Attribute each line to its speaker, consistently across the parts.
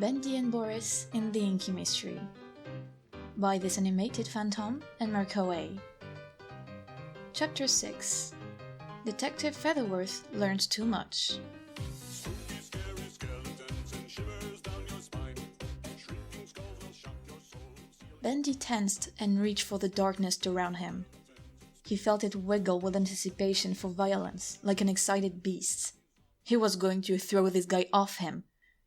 Speaker 1: Bendy and Boris in the Inky Mystery by this animated phantom and Marco A. Chapter 6 Detective Featherworth Learns Too Much. Bendy tensed and reached for the darkness around him. He felt it wiggle with anticipation for violence, like an excited beast. He was going to throw this guy off him.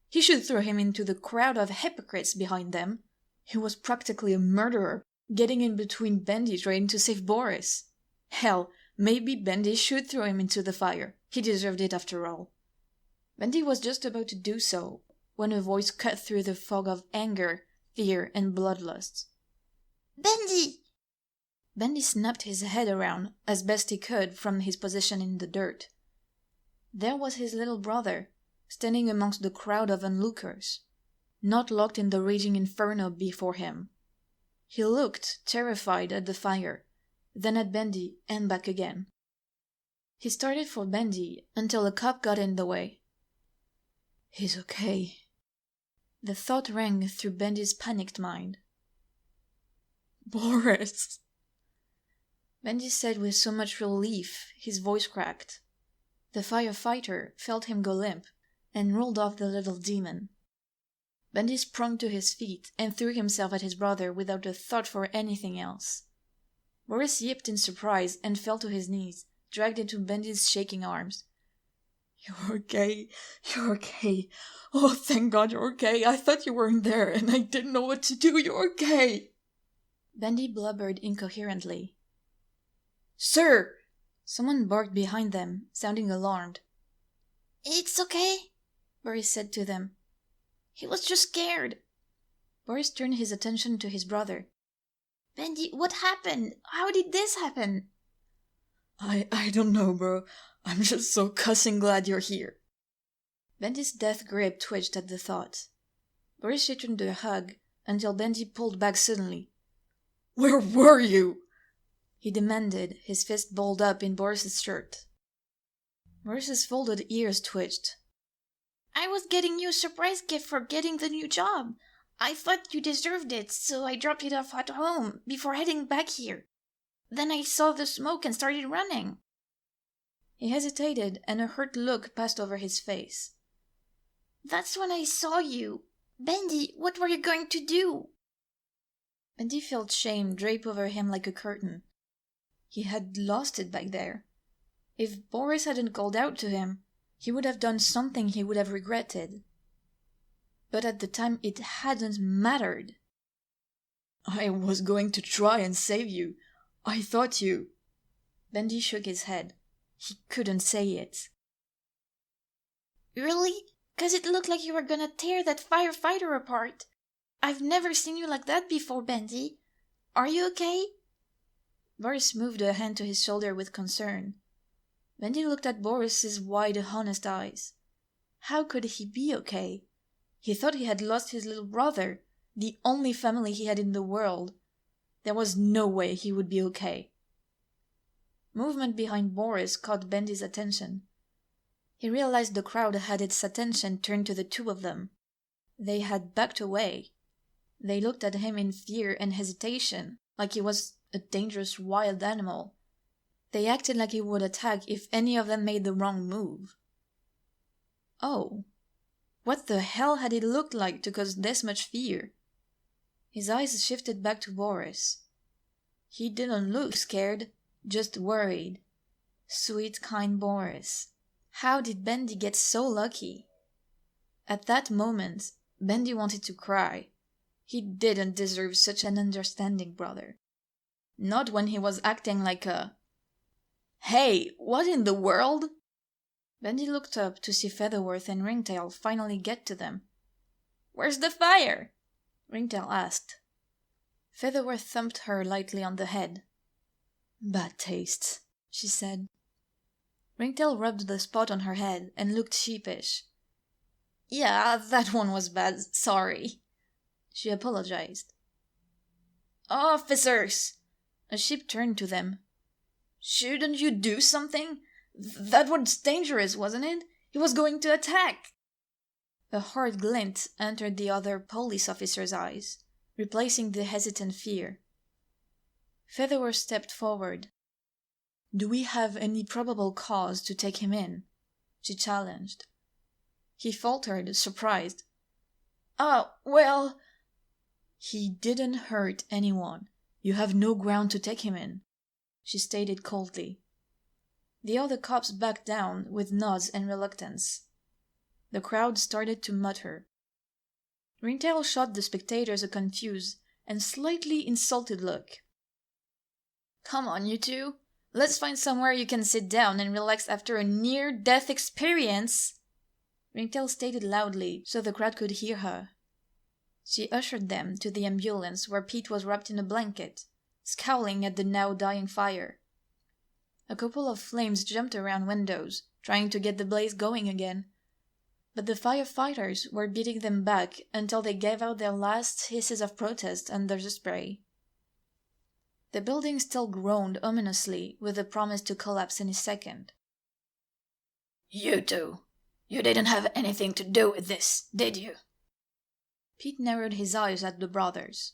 Speaker 1: He should throw him into the crowd of hypocrites behind them. He was practically a murderer, getting in between Bendy trying to save Boris. Hell, maybe Bendy should throw him into the fire. He deserved it after all. Bendy was just about to do so, when a voice cut through the fog of anger, fear, and bloodlust.
Speaker 2: Bendy!
Speaker 1: Bendy snapped his head around as best he could from his position in the dirt. There was his little brother, standing amongst the crowd of onlookers, not locked in the raging inferno before him. He looked, terrified, at the fire, then at Bendy and back again. He started for Bendy until a cop got in the way. "He's okay." The thought rang through Bendy's panicked mind. "Boris!" Bendy said with so much relief, his voice cracked. The firefighter felt him go limp and rolled off the little demon. Bendy sprung to his feet and threw himself at his brother without a thought for anything else. Boris yipped in surprise and fell to his knees, dragged into Bendy's shaking arms. "You're okay. You're okay. Oh, thank God you're okay. I thought you weren't there and I didn't know what to do. You're okay." Bendy blubbered incoherently. "Sir!" Someone barked behind them, sounding alarmed.
Speaker 2: "It's okay,"
Speaker 1: Boris said to them.
Speaker 2: "He was just scared."
Speaker 1: Boris turned his attention to his brother.
Speaker 2: "Bendy, what happened? How did this happen?"
Speaker 1: I don't know, bro. I'm just so cussing glad you're here." Bendy's death grip twitched at the thought. Boris returned a hug until Bendy pulled back suddenly. "Where were you?" he demanded, his fist balled up in Boris's shirt. Boris's folded ears twitched.
Speaker 2: "I was getting you a surprise gift for getting the new job. I thought you deserved it, so I dropped it off at home before heading back here. Then I saw the smoke and started running."
Speaker 1: He hesitated, and a hurt look passed over his face.
Speaker 2: "That's when I saw you. Bendy, what were you going to do?"
Speaker 1: Bendy felt shame drape over him like a curtain. He had lost it back there. If Boris hadn't called out to him, he would have done something he would have regretted. But at the time it hadn't mattered. "I was going to try and save you. I thought you..." Bendy shook his head. He couldn't say it.
Speaker 2: "Really? 'Cause it looked like you were gonna tear that firefighter apart. I've never seen you like that before, Bendy. Are you okay?"
Speaker 1: Boris moved a hand to his shoulder with concern. Bendy looked at Boris's wide, honest eyes. How could he be okay? He thought he had lost his little brother, the only family he had in the world. There was no way he would be okay. Movement behind Boris caught Bendy's attention. He realized the crowd had its attention turned to the two of them. They had backed away. They looked at him in fear and hesitation, like he was a dangerous wild animal. They acted like he would attack if any of them made the wrong move. Oh, what the hell had it looked like to cause this much fear? His eyes shifted back to Boris. He didn't look scared, just worried. Sweet, kind Boris. How did Bendy get so lucky? At that moment, Bendy wanted to cry. He didn't deserve such an understanding brother. Not when he was acting like a... "Hey, what in the world?" Bendy looked up to see Featherworth and Ringtail finally get to them. "Where's the fire?" Ringtail asked. Featherworth thumped her lightly on the head. "Bad taste," she said. Ringtail rubbed the spot on her head and looked sheepish. "Yeah, that one was bad, sorry." She apologized. "Officers!" A sheep turned to them. "Shouldn't you do something? That was dangerous, wasn't it? He was going to attack." A hard glint entered the other police officer's eyes, replacing the hesitant fear. Featherworth stepped forward. "Do we have any probable cause to take him in?" she challenged. He faltered, surprised.
Speaker 2: Well..."
Speaker 1: "He didn't hurt anyone. You have no ground to take him in," she stated coldly. The other cops backed down with nods and reluctance. The crowd started to mutter. Ringtail shot the spectators a confused and slightly insulted look. "Come on, you two. Let's find somewhere you can sit down and relax after a near-death experience," Ringtail stated loudly so the crowd could hear her. She ushered them to the ambulance where Pete was wrapped in a blanket, scowling at the now dying fire. A couple of flames jumped around windows, trying to get the blaze going again, but the firefighters were beating them back until they gave out their last hisses of protest under the spray. The building still groaned ominously with the promise to collapse any second.
Speaker 2: "You two, you didn't have anything to do with this, did you?"
Speaker 1: Pete narrowed his eyes at the brothers.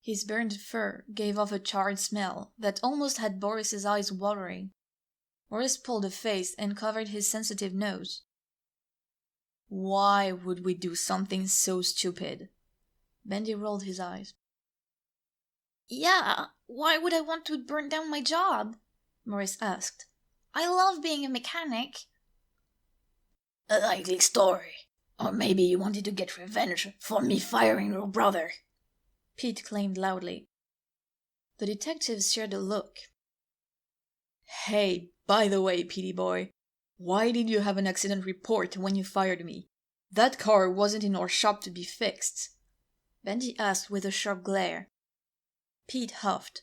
Speaker 1: His burned fur gave off a charred smell that almost had Boris's eyes watering. Boris pulled a face and covered his sensitive nose. "Why would we do something so stupid?" Bendy rolled his eyes.
Speaker 2: "Yeah, why would I want to burn down my job?" Boris asked. "I love being a mechanic." "A likely story. Or maybe you wanted to get revenge for me firing your brother,"
Speaker 1: Pete claimed loudly. The detectives shared a look. "Hey, by the way, Petey boy, why did you have an accident report when you fired me? That car wasn't in our shop to be fixed," Bendy asked with a sharp glare. Pete huffed.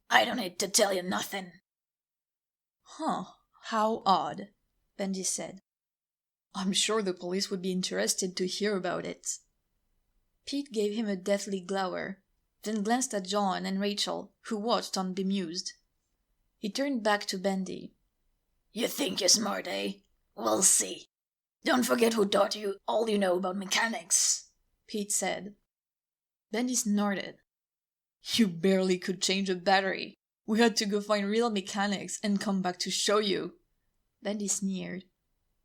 Speaker 2: "I don't need to tell you nothing."
Speaker 1: "Huh, how odd," Bendy said. "I'm sure the police would be interested to hear about it." Pete gave him a deathly glower, then glanced at John and Rachel, who watched on bemused. He turned back to Bendy.
Speaker 2: "You think you're smart, eh? We'll see. Don't forget who taught you all you know about mechanics,"
Speaker 1: Pete said. Bendy snorted. "You barely could change a battery. We had to go find real mechanics and come back to show you." Bendy sneered.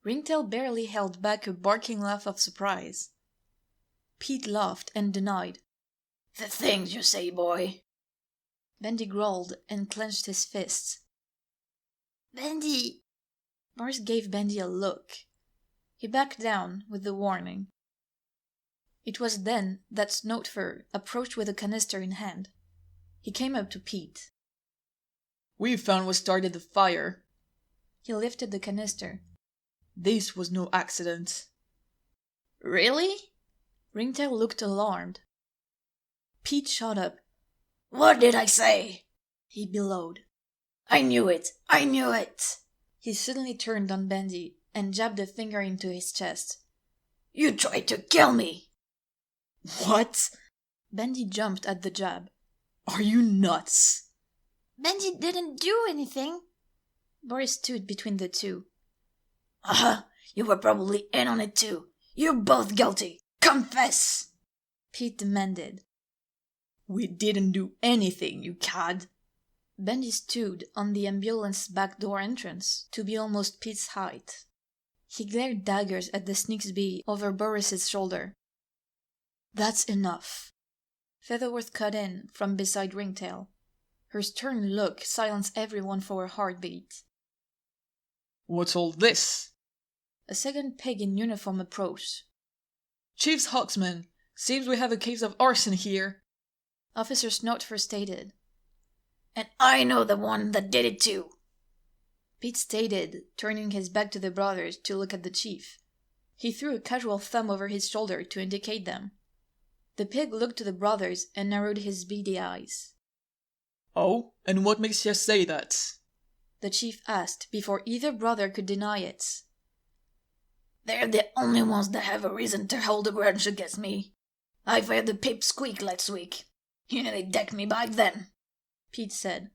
Speaker 1: Ringtail barely held back a barking laugh of surprise. Pete laughed and denied.
Speaker 2: "The things you say, boy."
Speaker 1: Bendy growled and clenched his fists.
Speaker 2: "Bendy!"
Speaker 1: Boris gave Bendy a look. He backed down with the warning. It was then that Snotefur approached with a canister in hand. He came up to Pete. "We found what started the fire." He lifted the canister. "This was no accident."
Speaker 2: "Really?"
Speaker 1: Ringtail looked alarmed. Pete shot up.
Speaker 2: "What did I say?"
Speaker 1: he bellowed.
Speaker 2: I knew it! I knew it!"
Speaker 1: He suddenly turned on Bendy and jabbed a finger into his chest.
Speaker 2: "You tried to kill me!"
Speaker 1: "What?" Bendy jumped at the jab. "Are you nuts?"
Speaker 2: "Bendy didn't do anything."
Speaker 1: Boris stood between the two.
Speaker 2: You were probably in on it too. You're both guilty. Confess!"
Speaker 1: Pete demanded. "We didn't do anything, you cad." Bendy stood on the ambulance back door entrance, to be almost Pete's height. He glared daggers at the Sneaksby over Boris's shoulder. "That's enough." Featherworth cut in from beside Ringtail. Her stern look silenced everyone for a heartbeat. "What's all this?" A second pig in uniform approached. "Chief's Hawksman, seems we have a case of arson here," Officer Snotefur stated.
Speaker 2: "And I know the one that did it too,"
Speaker 1: Pete stated, turning his back to the brothers to look at the chief. He threw a casual thumb over his shoulder to indicate them. The pig looked to the brothers and narrowed his beady eyes. "Oh, and what makes you say that?" the chief asked before either brother could deny it.
Speaker 2: "They're the only ones that have a reason to hold a grudge against me. I fired the pipsqueak last week. He nearly decked me back then,"
Speaker 1: Pete said.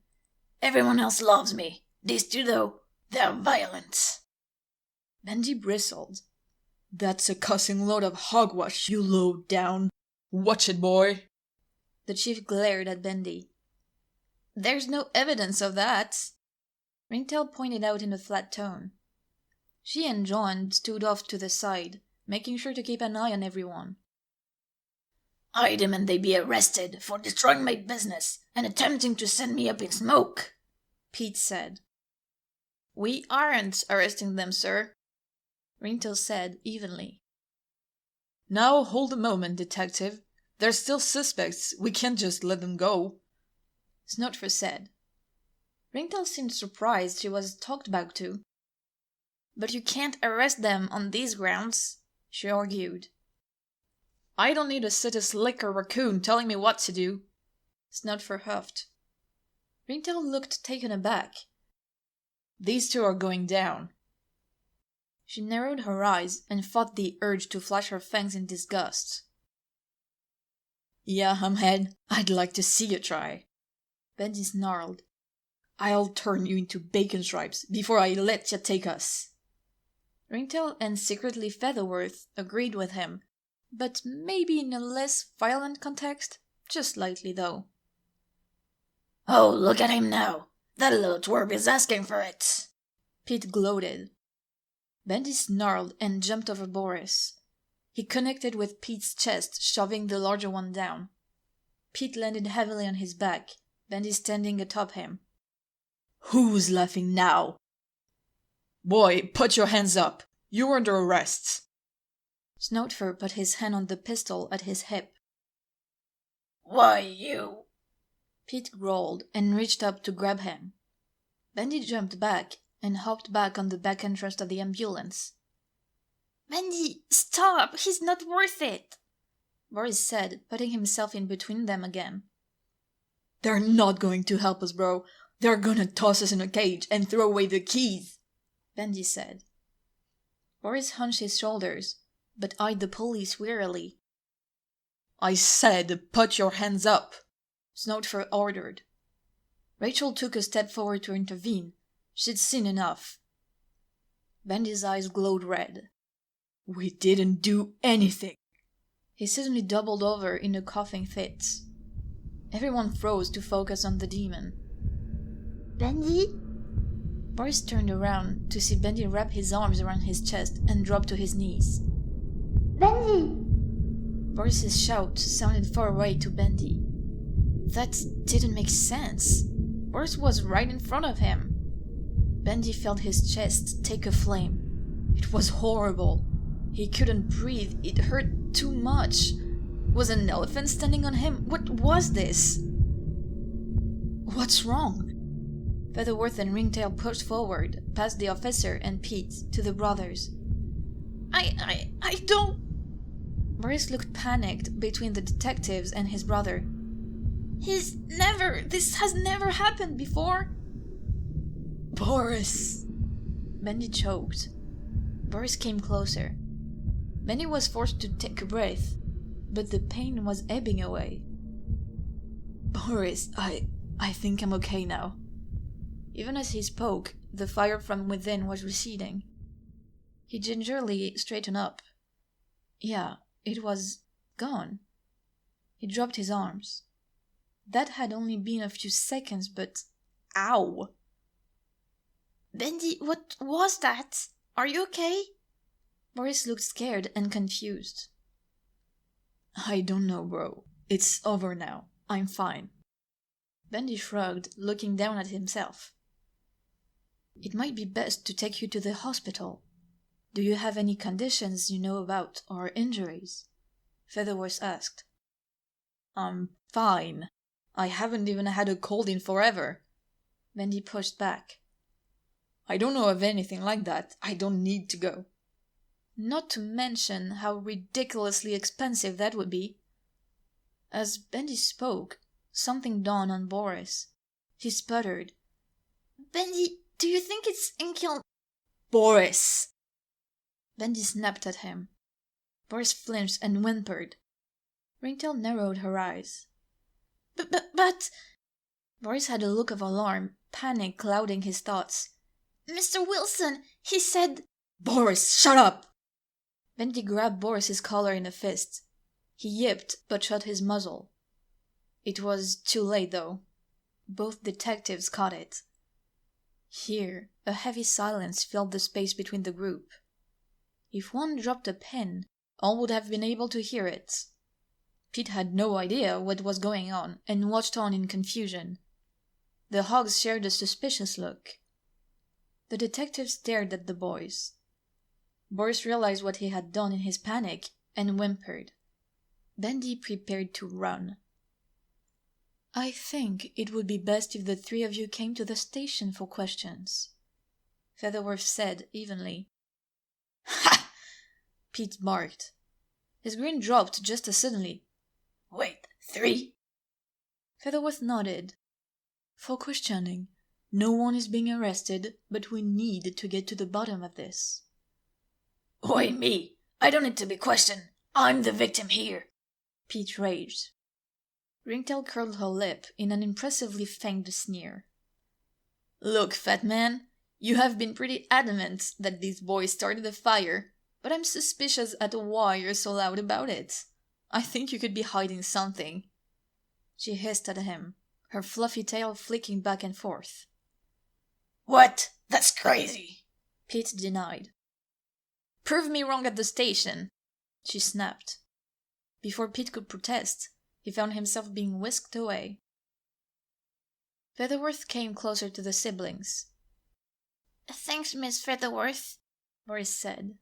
Speaker 2: "Everyone else loves me. These two, though, they're violent."
Speaker 1: Bendy bristled.
Speaker 3: That's a cussing load of hogwash, you low down. Watch it, boy.
Speaker 1: The chief glared at Bendy. There's no evidence of that, Ringtail pointed out in a flat tone. She and John stood off to the side, making sure to keep an eye on everyone.
Speaker 2: I demand they be arrested for destroying my business and attempting to send me up in smoke,
Speaker 1: Pete said. We aren't arresting them, sir, Ringtail said evenly.
Speaker 3: Now hold a moment, detective. They're still suspects. We can't just let them go,
Speaker 1: Snotfer said. Ringtail seemed surprised she was talked back to. But you can't arrest them on these grounds, she argued.
Speaker 3: I don't need a city slicker raccoon telling me what to do,
Speaker 1: Snotfer huffed. Ringtail looked taken aback.
Speaker 3: These two are going down.
Speaker 1: She narrowed her eyes and fought the urge to flash her fangs in disgust.
Speaker 3: Yeah, Hamhead, I'd like to see you try,
Speaker 1: Bendy snarled.
Speaker 3: I'll turn you into bacon stripes before I let you take us.
Speaker 1: Ringtail and secretly Featherworth agreed with him, but maybe in a less violent context, just slightly though.
Speaker 2: Oh, look at him now. That little twerp is asking for it,
Speaker 1: Pete gloated. Bendy snarled and jumped over Boris. He connected with Pete's chest, shoving the larger one down. Pete landed heavily on his back, Bendy standing atop him.
Speaker 3: Who's laughing now? Boy, put your hands up. You're under arrest.
Speaker 1: Snotfer put his hand on the pistol at his hip.
Speaker 2: Why, you...
Speaker 1: Pete growled and reached up to grab him. Bendy jumped back and hopped back on the back entrance of the ambulance.
Speaker 2: Bendy, stop! He's not worth it!
Speaker 1: Boris said, putting himself in between them again.
Speaker 3: They're not going to help us, bro. They're gonna toss us in a cage and throw away the keys,
Speaker 1: Bendy said. Boris hunched his shoulders, but eyed the police wearily.
Speaker 3: I said, put your hands up,
Speaker 1: Snotfer ordered. Rachel took a step forward to intervene. She'd seen enough. Bendy's eyes glowed red.
Speaker 3: We didn't do anything.
Speaker 1: He suddenly doubled over in a coughing fit. Everyone froze to focus on the demon.
Speaker 2: Bendy?
Speaker 1: Boris turned around to see Bendy wrap his arms around his chest and drop to his knees.
Speaker 2: Bendy!
Speaker 1: Boris's shout sounded far away to Bendy. That didn't make sense. Boris was right in front of him. Bendy felt his chest take a flame. It was horrible. He couldn't breathe. It hurt too much. Was an elephant standing on him? What was this? What's wrong? Featherworth and Ringtail pushed forward, past the officer and Pete, to the brothers.
Speaker 2: I don't...
Speaker 1: Boris looked panicked between the detectives and his brother.
Speaker 2: This has never happened before.
Speaker 3: Boris!
Speaker 1: Bendy choked. Boris came closer. Bendy was forced to take a breath, but the pain was ebbing away.
Speaker 3: Boris, I think I'm okay now.
Speaker 1: Even as he spoke, the fire from within was receding. He gingerly straightened up. Yeah, it was gone. He dropped his arms. That had only been a few seconds, but... Ow!
Speaker 2: Bendy, what was that? Are you okay?
Speaker 1: Boris looked scared and confused.
Speaker 3: I don't know, bro. It's over now. I'm fine.
Speaker 1: Bendy shrugged, looking down at himself. It might be best to take you to the hospital. Do you have any conditions you know about or injuries? Featherworth asked.
Speaker 3: I'm fine. I haven't even had a cold in forever.
Speaker 1: Bendy pushed back.
Speaker 3: I don't know of anything like that. I don't need to go.
Speaker 1: Not to mention how ridiculously expensive that would be. As Bendy spoke, something dawned on Boris. He sputtered.
Speaker 2: Bendy, do you think it's Inky?
Speaker 3: Boris!
Speaker 1: Bendy snapped at him. Boris flinched and whimpered. Ringtail narrowed her eyes.
Speaker 2: But...
Speaker 1: Boris had a look of alarm, panic clouding his thoughts.
Speaker 2: Mr. Wilson, he said...
Speaker 3: Boris, shut up!
Speaker 1: Bendy grabbed Boris's collar in a fist. He yipped, but shut his muzzle. It was too late, though. Both detectives caught it. Here, a heavy silence filled the space between the group. If one dropped a pen, all would have been able to hear it. Pete had no idea what was going on and watched on in confusion. The hogs shared a suspicious look. The detective stared at the boys. Boris realized what he had done in his panic and whimpered. Bendy prepared to run. "I think it would be best if the three of you came to the station for questions," Featherworth said evenly.
Speaker 3: "Ha!"
Speaker 1: Pete barked. His grin dropped just as suddenly.
Speaker 3: "Wait, 3?"
Speaker 1: Featherworth nodded. "For questioning. No one is being arrested, but we need to get to the bottom of this."
Speaker 3: "Why me? I don't need to be questioned. I'm the victim here,"
Speaker 1: Pete raged. Ringtail curled her lip in an impressively fanged sneer.
Speaker 3: "Look, fat man, you have been pretty adamant that these boys started the fire, but I'm suspicious at why you're so loud about it. I think you could be hiding something."
Speaker 1: She hissed at him, her fluffy tail flicking back and forth.
Speaker 3: "What? That's crazy,"
Speaker 1: Pete denied.
Speaker 3: "Prove me wrong at the station,"
Speaker 1: she snapped. Before Pete could protest, he found himself being whisked away. Featherworth came closer to the siblings.
Speaker 2: "Thanks, Miss Featherworth,"
Speaker 1: Boris said.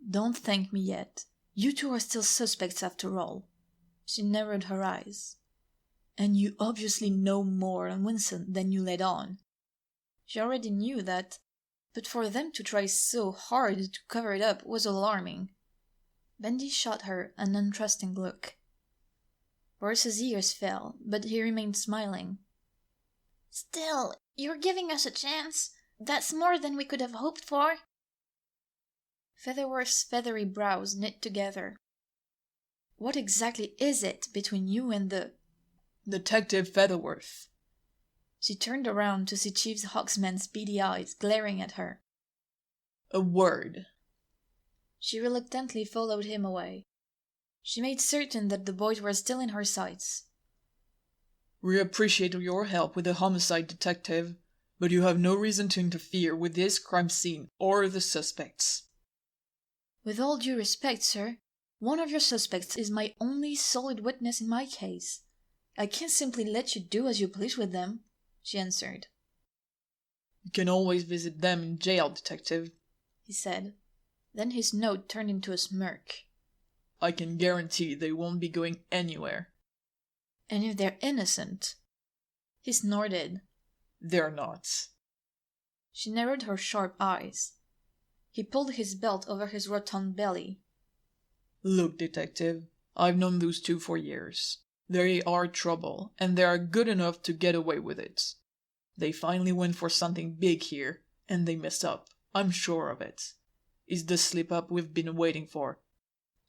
Speaker 1: "Don't thank me yet. You two are still suspects after all." She narrowed her eyes. "And you obviously know more on Winston than you let on." She already knew that, but for them to try so hard to cover it up was alarming. Bendy shot her an untrusting look. Boris's ears fell, but he remained smiling.
Speaker 2: "Still, you're giving us a chance. That's more than we could have hoped for."
Speaker 1: Featherworth's feathery brows knit together. "What exactly is it between you and the—"
Speaker 3: "Detective Featherworth."
Speaker 1: She turned around to see Chief Hawksman's beady eyes glaring at her.
Speaker 3: "A word."
Speaker 1: She reluctantly followed him away. She made certain that the boys were still in her sights.
Speaker 3: "We appreciate your help with the homicide, detective, but you have no reason to interfere with this crime scene or the suspects."
Speaker 1: "With all due respect, sir, one of your suspects is my only solid witness in my case. I can't simply let you do as you please with them," she answered.
Speaker 3: "You can always visit them in jail, detective,"
Speaker 1: he said. Then his note turned into a smirk.
Speaker 3: "I can guarantee they won't be going anywhere."
Speaker 1: "And if they're innocent?" He snorted.
Speaker 3: "They're not."
Speaker 1: She narrowed her sharp eyes. He pulled his belt over his rotund belly.
Speaker 3: "Look, detective, I've known those two for years. They are trouble, and they are good enough to get away with it. They finally went for something big here, and they messed up. I'm sure of it. It's the slip-up we've been waiting for.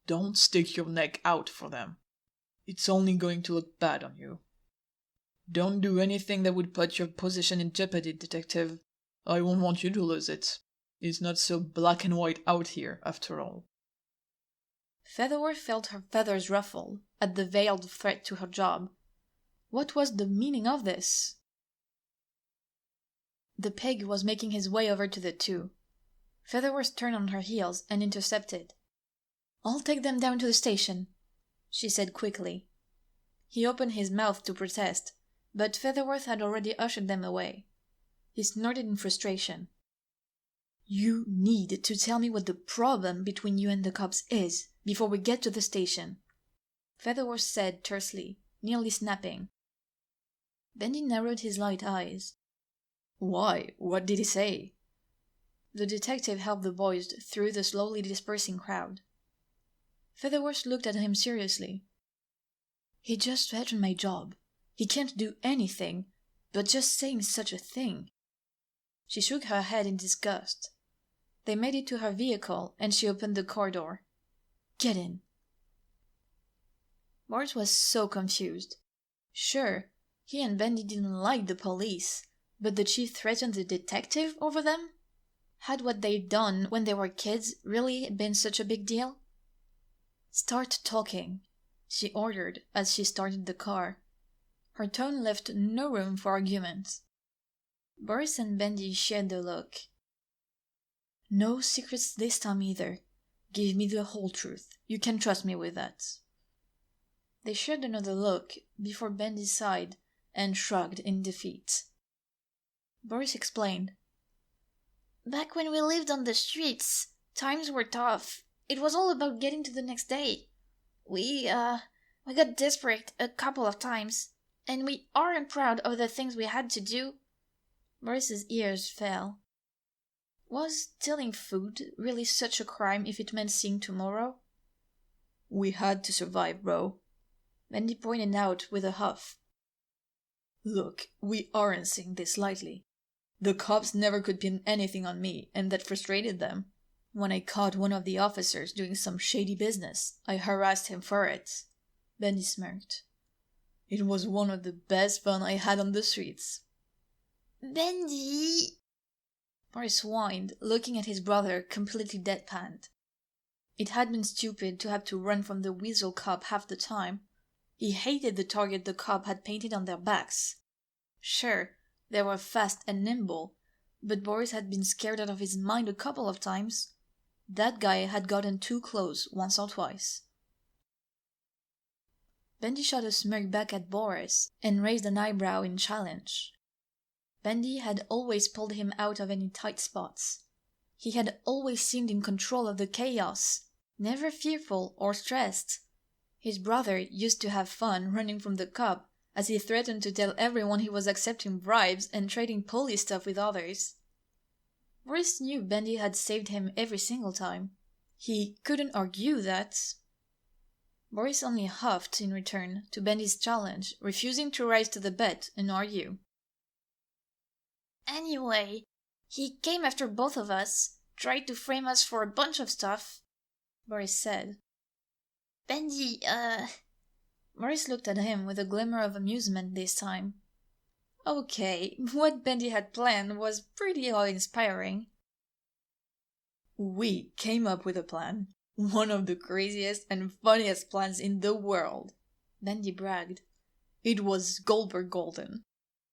Speaker 3: Don't stick your neck out for them. It's only going to look bad on you. Don't do anything that would put your position in jeopardy, detective. I won't want you to lose it. It's not so black and white out here, after all."
Speaker 1: Featherworth felt her feathers ruffle at the veiled threat to her job. What was the meaning of this? The pig was making his way over to the two. Featherworth turned on her heels and intercepted. "I'll take them down to the station," she said quickly. He opened his mouth to protest, but Featherworth had already ushered them away. He snorted in frustration. "You need to tell me what the problem between you and the cops is before we get to the station," Featherworth said tersely, nearly snapping. Bendy narrowed his light eyes. "Why? What did he say?" The detective helped the boys through the slowly dispersing crowd. Featherworth looked at him seriously. "He just threatened my job. He can't do anything, but just saying such a thing." She shook her head in disgust. They made it to her vehicle, and she opened the car door. "Get in." Boris was so confused. Sure, he and Bendy didn't like the police, but the chief threatened the detective over them? Had what they'd done when they were kids really been such a big deal? "Start talking," she ordered as she started the car. Her tone left no room for argument. Boris and Bendy shared the look. "No secrets this time either. Give me the whole truth. You can trust me with that." They shared another look before Bendy sighed and shrugged in defeat. Boris explained.
Speaker 2: "Back when we lived on the streets, times were tough. It was all about getting to the next day. We got desperate a couple of times, and we aren't proud of the things we had to do."
Speaker 1: Boris's ears fell. Was stealing food really such a crime if it meant seeing tomorrow? "We had to survive, bro," Bendy pointed out with a huff. "Look, we aren't saying this lightly. The cops never could pin anything on me, and that frustrated them. When I caught one of the officers doing some shady business, I harassed him for it." Bendy smirked. "It was one of the best fun I had on the streets."
Speaker 2: "Bendy!"
Speaker 1: Boris whined, looking at his brother completely deadpanned. It had been stupid to have to run from the weasel cop half the time. He hated the target the cop had painted on their backs. Sure, they were fast and nimble, but Boris had been scared out of his mind a couple of times. That guy had gotten too close once or twice. Bendy shot a smirk back at Boris and raised an eyebrow in challenge. Bendy had always pulled him out of any tight spots. He had always seemed in control of the chaos, never fearful or stressed. His brother used to have fun running from the cop as he threatened to tell everyone he was accepting bribes and trading police stuff with others. Boris knew Bendy had saved him every single time. He couldn't argue that. Boris only huffed in return to Bendy's challenge, refusing to rise to the bet and argue.
Speaker 2: "Anyway, he came after both of us, tried to frame us for a bunch of stuff,"
Speaker 1: Boris said.
Speaker 2: "Bendy,
Speaker 1: Boris looked at him with a glimmer of amusement this time. Okay, what Bendy had planned was pretty awe-inspiring. "We came up with a plan. One of the craziest and funniest plans in the world," Bendy bragged. "It was Goldberg Golden.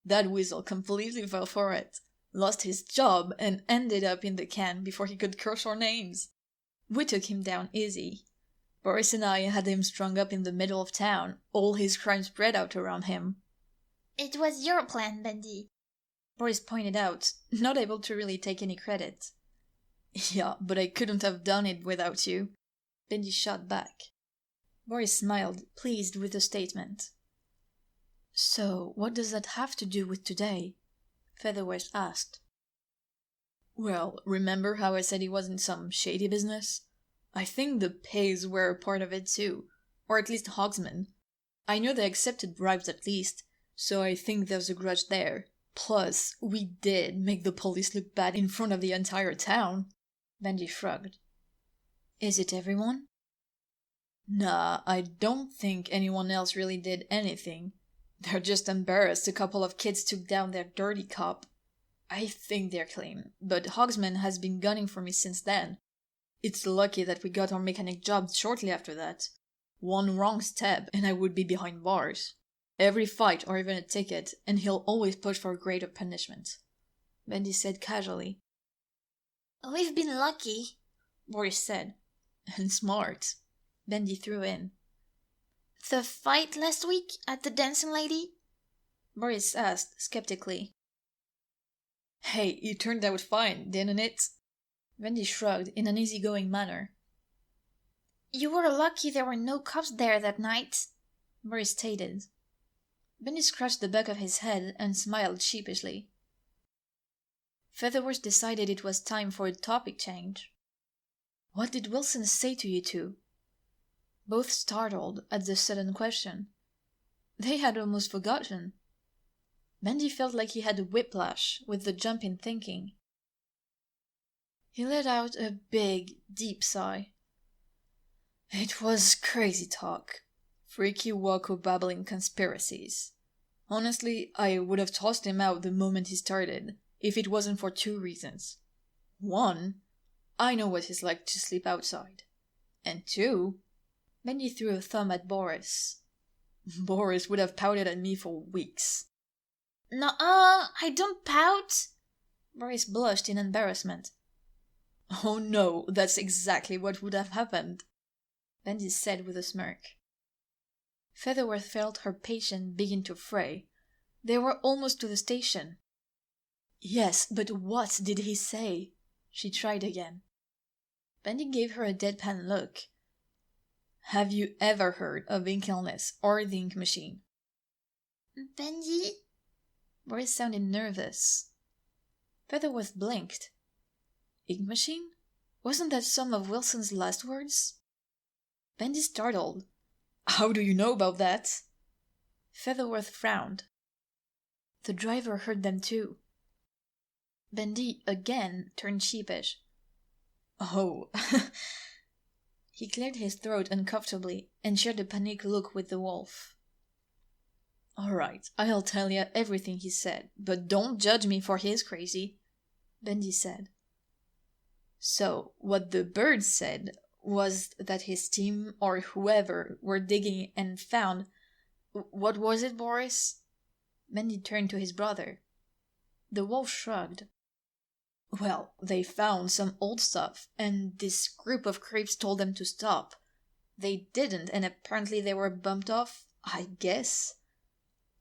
Speaker 1: That weasel completely fell for it, lost his job, and ended up in the can before he could curse our names. We took him down easy. Boris and I had him strung up in the middle of town, all his crime spread out around him."
Speaker 2: "It was your plan, Bendy,"
Speaker 1: Boris pointed out, not able to really take any credit. "Yeah, but I couldn't have done it without you," Bendy shot back. Boris smiled, pleased with the statement. "So, what does that have to do with today?" Featherwest asked. "Well, remember how I said he was in some shady business? I think the Pays were a part of it too, or at least Hogsman. I know they accepted bribes at least, so I think there's a grudge there. Plus, we did make the police look bad in front of the entire town." Bendy shrugged. "Is it everyone?" "Nah, I don't think anyone else really did anything. They're just embarrassed a couple of kids took down their dirty cop. I think they're clean, but Hogsman has been gunning for me since then. It's lucky that we got our mechanic job shortly after that. One wrong step and I would be behind bars. Every fight or even a ticket, and he'll always push for greater punishment," Bendy said casually.
Speaker 2: "We've been lucky,"
Speaker 1: Boris said. "And smart," Bendy threw in.
Speaker 2: "The fight last week at the Dancing Lady?"
Speaker 1: Boris asked skeptically. "Hey, it turned out fine, didn't it?" Bendy shrugged in an easygoing manner.
Speaker 2: "You were lucky there were no cops there that night,"
Speaker 1: Boris stated. Bendy scratched the back of his head and smiled sheepishly. Featherworth decided it was time for a topic change. "What did Wilson say to you two?" Both startled at the sudden question. They had almost forgotten. Bendy felt like he had a whiplash with the jump in thinking. He let out a big, deep sigh. "It was crazy talk. Freaky wacko babbling conspiracies. Honestly, I would have tossed him out the moment he started, if it wasn't for two reasons. 1, I know what it's like to sleep outside. And 2, Bendy threw a thumb at Boris. Boris would have pouted at me for weeks.
Speaker 2: Nuh-uh, I don't pout.
Speaker 1: Boris blushed in embarrassment. Oh no, that's exactly what would have happened, Bendy said with a smirk. Featherworth felt her patience begin to fray. They were almost to the station. Yes, but what did he say? She tried again. Bendy gave her a deadpan look. Have you ever heard of ink illness or the ink machine?
Speaker 2: Bendy?
Speaker 1: Boris sounded nervous. Featherworth blinked. Ink machine? Wasn't that some of Wilson's last words? Bendy startled. How do you know about that? Featherworth frowned. The driver heard them too. Bendy again turned sheepish. Oh. He cleared his throat uncomfortably and shared a panicked look with the wolf. All right, I'll tell you everything he said, but don't judge me for he's crazy, Bendy said. So, what the bird said was that his team or whoever were digging and found... What was it, Boris? Bendy turned to his brother. The wolf shrugged. Well, they found some old stuff, and this group of creeps told them to stop. They didn't, and apparently they were bumped off, I guess.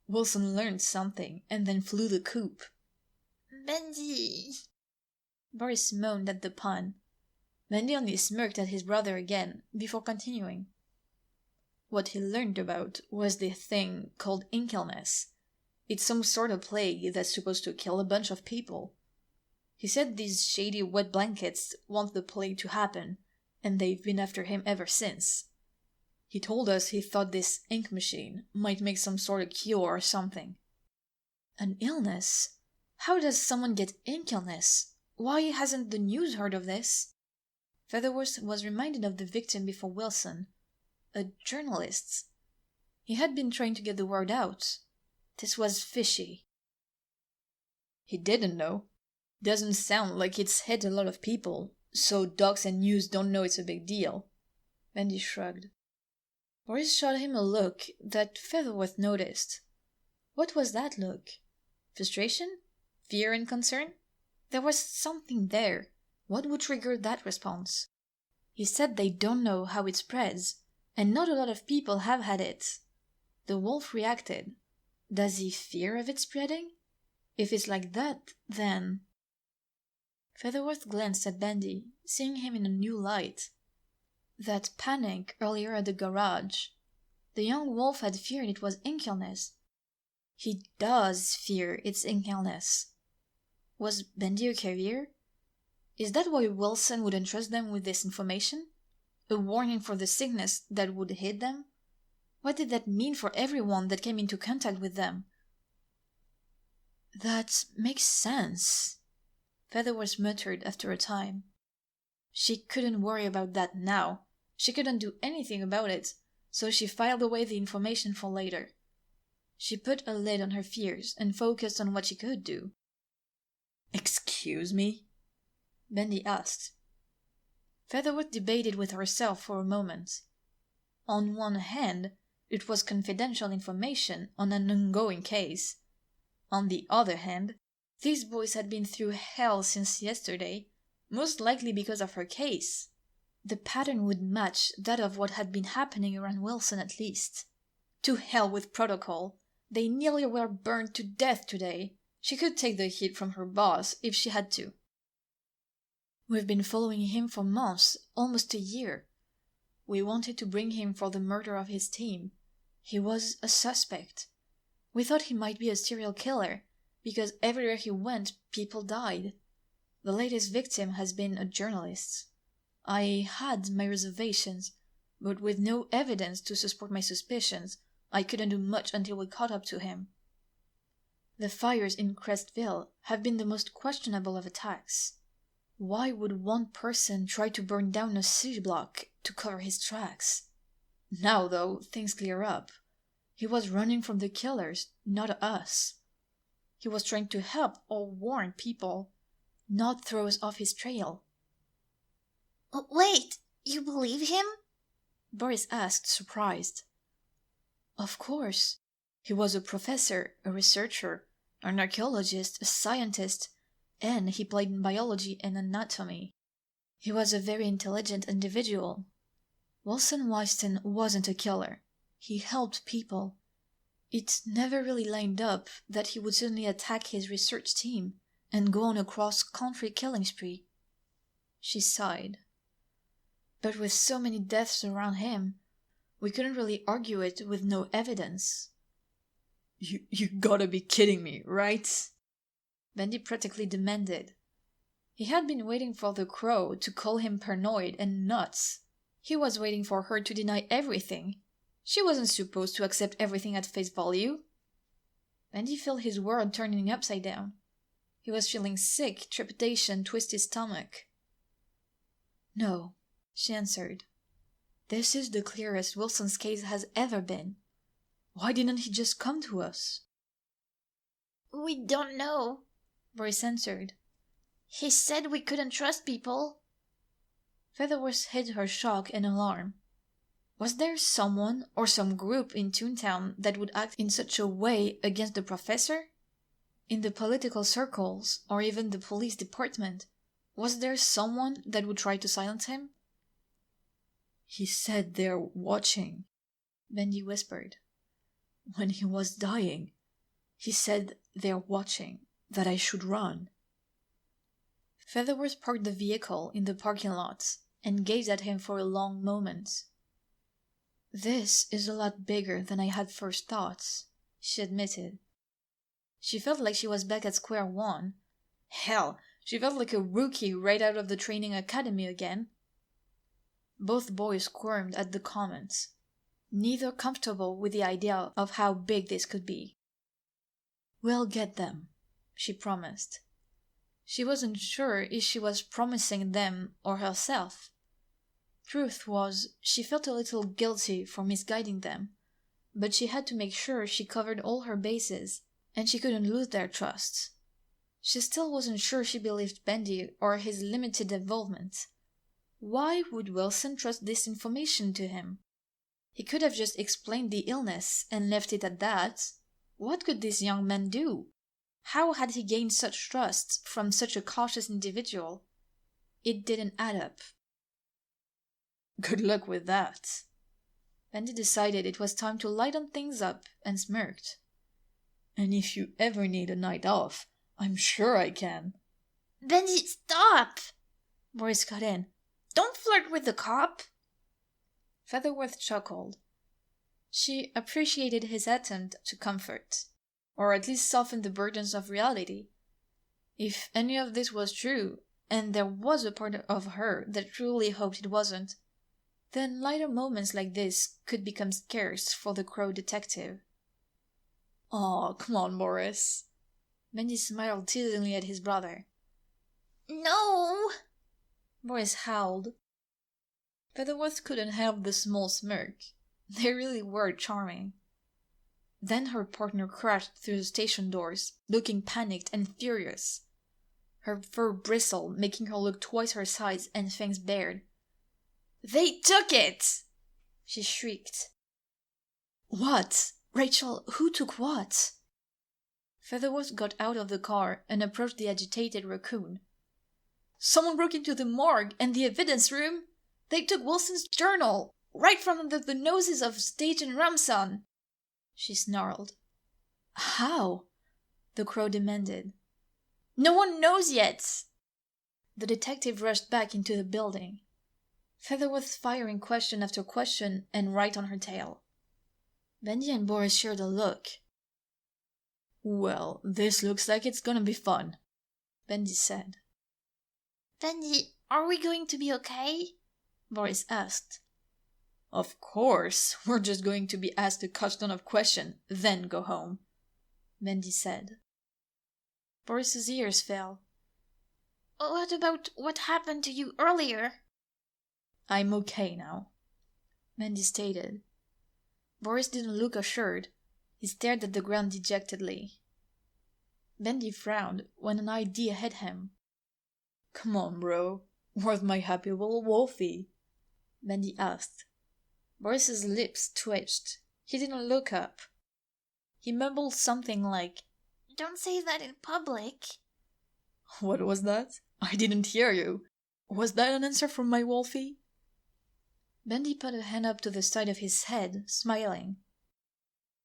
Speaker 1: Wilson learned something, and then flew the coop.
Speaker 2: Bendy.
Speaker 1: Boris moaned at the pun. Bendy only smirked at his brother again, before continuing. What he learned about was the thing called ink illness. It's some sort of plague that's supposed to kill a bunch of people. He said these shady wet blankets want the plague to happen, and they've been after him ever since. He told us he thought this ink machine might make some sort of cure or something. An illness? How does someone get ink illness? Why hasn't the news heard of this? Featherworth was reminded of the victim before Wilson. A journalist. He had been trying to get the word out. This was fishy. He didn't know. Doesn't sound like it's hit a lot of people, so docs and news don't know it's a big deal. Bendy shrugged. Boris shot him a look that Featherworth noticed. What was that look? Frustration? Fear and concern? There was something there. What would trigger that response? He said they don't know how it spreads, and not a lot of people have had it. The wolf reacted. Does he fear of it spreading? If it's like that, then... Featherworth glanced at Bendy, seeing him in a new light. That panic earlier at the garage. The young wolf had feared it was ink illness. He does fear it's ink illness. Was Bendy a carrier? Is that why Wilson would entrust them with this information? A warning for the sickness that would hit them? What did that mean for everyone that came into contact with them? That makes sense, Featherworth muttered after a time. She couldn't worry about that now. She couldn't do anything about it, so she filed away the information for later. She put a lid on her fears and focused on what she could do. Excuse me? Bendy asked. Featherworth debated with herself for a moment. On one hand, it was confidential information on an ongoing case. On the other hand, these boys had been through hell since yesterday, most likely because of her case. The pattern would match that of what had been happening around Wilson at least. To hell with protocol. They nearly were burned to death today. She could take the heat from her boss if she had to. We've been following him for months, almost a year. We wanted to bring him for the murder of his team. He was a suspect. We thought he might be a serial killer, because everywhere he went, people died. The latest victim has been a journalist. I had my reservations, but with no evidence to support my suspicions, I couldn't do much until we caught up to him. The fires in Crestville have been the most questionable of attacks. Why would one person try to burn down a city block to cover his tracks? Now, though, things clear up. He was running from the killers, not us. He was trying to help or warn people. not throw us off his trail.
Speaker 2: Wait, you believe him?
Speaker 1: Boris asked, surprised. Of course. He was a professor, a researcher, an archaeologist, a scientist, and he played in biology and anatomy. He was a very intelligent individual. Wilson Wyston wasn't a killer. He helped people. It never really lined up that he would suddenly attack his research team and go on a cross-country killing spree. She sighed. But with so many deaths around him, we couldn't really argue it with no evidence.
Speaker 3: You gotta be kidding me, right?
Speaker 1: Bendy practically demanded. He had been waiting for the Crow to call him paranoid and nuts. He was waiting for her to deny everything. She wasn't supposed to accept everything at face value. Bendy felt his world turning upside down. He was feeling sick, trepidation twisted his stomach. No, she answered. This is the clearest Wilson's case has ever been. Why didn't he just come to us?
Speaker 2: We don't know,
Speaker 1: Boris answered.
Speaker 2: He said we couldn't trust people.
Speaker 1: Featherworth hid her shock and alarm. Was there someone or some group in Toontown that would act in such a way against the professor? In the political circles, or even the police department, was there someone that would try to silence him? He said they're watching, Bendy whispered. When he was dying, he said they're watching, that I should run. Featherworth parked the vehicle in the parking lot and gazed at him for a long moment. This is a lot bigger than I had first thought, she admitted. She felt like she was back at square one. Hell, she felt like a rookie right out of the training academy again. Both boys squirmed at the comments, neither comfortable with the idea of how big this could be. We'll get them, she promised. She wasn't sure if she was promising them or herself. Truth was, she felt a little guilty for misguiding them, but she had to make sure she covered all her bases, and she couldn't lose their trust. She still wasn't sure she believed Bendy or his limited involvement. Why would Wilson trust this information to him? He could have just explained the illness and left it at that. What could this young man do? How had he gained such trust from such a cautious individual? It didn't add up. Good luck with that. Bendy decided it was time to lighten things up and smirked. And if you ever need a night off, I'm sure I can.
Speaker 2: Bendy, stop!
Speaker 1: Boris cut in.
Speaker 2: Don't flirt with the cop.
Speaker 1: Featherworth chuckled. She appreciated his attempt to comfort, or at least soften the burdens of reality. If any of this was true, and there was a part of her that truly hoped it wasn't, then lighter moments like this could become scarce for the Crow detective. Aw, come on, Boris. Bendy smiled teasingly at his brother.
Speaker 2: No!
Speaker 1: Boris howled. Featherworth couldn't help the small smirk. They really were charming. Then her partner crashed through the station doors, looking panicked and furious. Her fur bristled, making her look twice her size and fangs bared. They took it! She shrieked. What? Rachel, who took what? Featherworth got out of the car and approached the agitated raccoon. Someone broke into the morgue and the evidence room. They took Wilson's journal, right from under the noses of Stage and Ramson. She snarled. How? The Crow demanded. No one knows yet. The detective rushed back into the building. Featherworth firing question after question and right on her tail. Bendy and Boris shared a look. Well, this looks like it's gonna be fun, Bendy said.
Speaker 2: Bendy, are we going to be okay?
Speaker 1: Boris asked. Of course, we're just going to be asked a ton of questions, then go home, Bendy said. Boris's ears fell.
Speaker 2: What about what happened to you earlier?
Speaker 1: I'm okay now, Bendy stated. Boris didn't look assured. He stared at the ground dejectedly. Bendy frowned when an idea hit him. Come on, bro. Where's my happy little wolfie? Bendy asked. Boris's lips twitched. He didn't look up. He mumbled something like,
Speaker 2: "Don't say that in public."
Speaker 1: What was that? I didn't hear you. Was that an answer from my wolfie? Bendy put a hand up to the side of his head, smiling.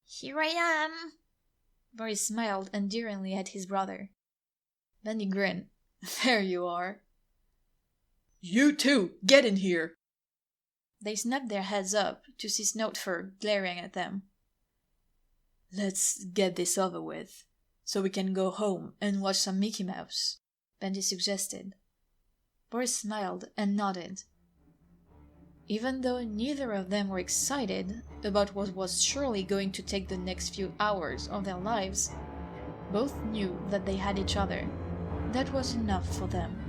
Speaker 2: "Here I am."
Speaker 1: Boris smiled endearingly at his brother. Bendy grinned. There you are.
Speaker 3: You too, get in here.
Speaker 1: They snapped their heads up to see Snowfur glaring at them. Let's get this over with, so we can go home and watch some Mickey Mouse, Bendy suggested. Boris smiled and nodded. Even though neither of them were excited about what was surely going to take the next few hours of their lives, both knew that they had each other. That was enough for them.